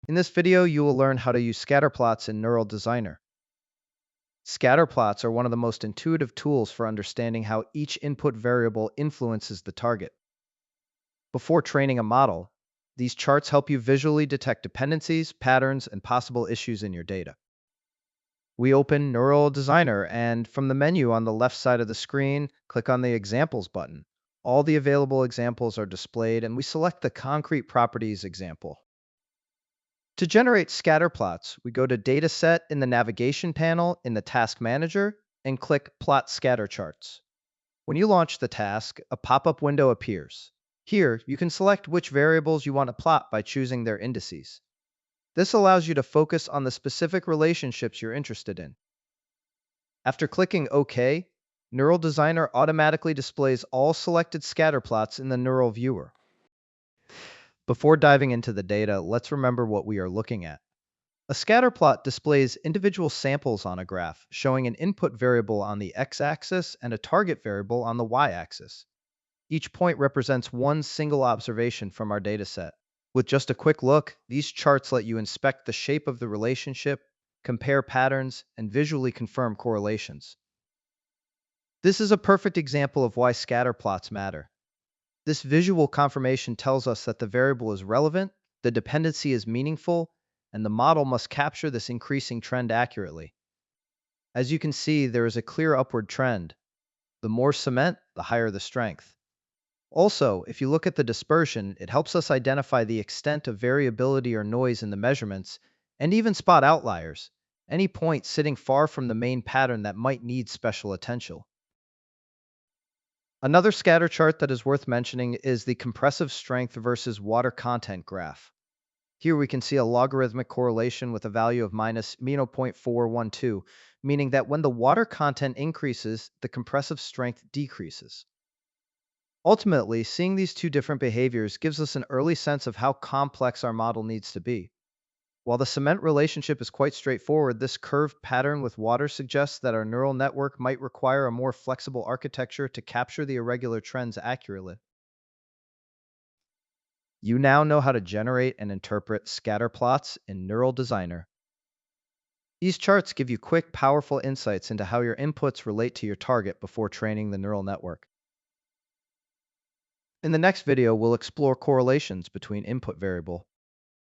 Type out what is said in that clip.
In this video, you will learn how to use scatter plots in Neural Designer. Scatter plots are one of the most intuitive tools for understanding how each input variable influences the target. Before training a model, these charts help you visually detect dependencies, patterns, and possible issues in your data. We open Neural Designer, and from the menu on the left side of the screen, click on the Examples button. All the available examples are displayed, and we select the Concrete Properties example. To generate scatter plots, we go to Dataset in the navigation panel in the Task Manager and click Plot Scatter Charts. When you launch the task, a pop-up window appears. Here, you can select which variables you want to plot by choosing their indices. This allows you to focus on the specific relationships you're interested in. After clicking OK, Neural Designer automatically displays all selected scatter plots in the Neural Viewer. Before diving into the data, let's remember what we are looking at. A scatter plot displays individual samples on a graph, showing an input variable on the x-axis and a target variable on the y-axis. Each point represents one single observation from our dataset. With just a quick look, these charts let you inspect the shape of the relationship, compare patterns, and visually confirm correlations. This is a perfect example of why scatter plots matter. This visual confirmation tells us that the variable is relevant, the dependency is meaningful, and the model must capture this increasing trend accurately. As you can see, there is a clear upward trend. The more cement, the higher the strength. Also, if you look at the dispersion, it helps us identify the extent of variability or noise in the measurements, and even spot outliers, any point sitting far from the main pattern that might need special attention. Another scatter chart that is worth mentioning is the compressive strength versus water content graph. Here we can see a logarithmic correlation with a value of minus 0.412, meaning that when the water content increases, the compressive strength decreases. Ultimately, seeing these two different behaviors gives us an early sense of how complex our model needs to be. While the cement relationship is quite straightforward, this curved pattern with water suggests that our neural network might require a more flexible architecture to capture the irregular trends accurately. You now know how to generate and interpret scatter plots in Neural Designer. These charts give you quick, powerful insights into how your inputs relate to your target before training the neural network. In the next video, we'll explore correlations between input variable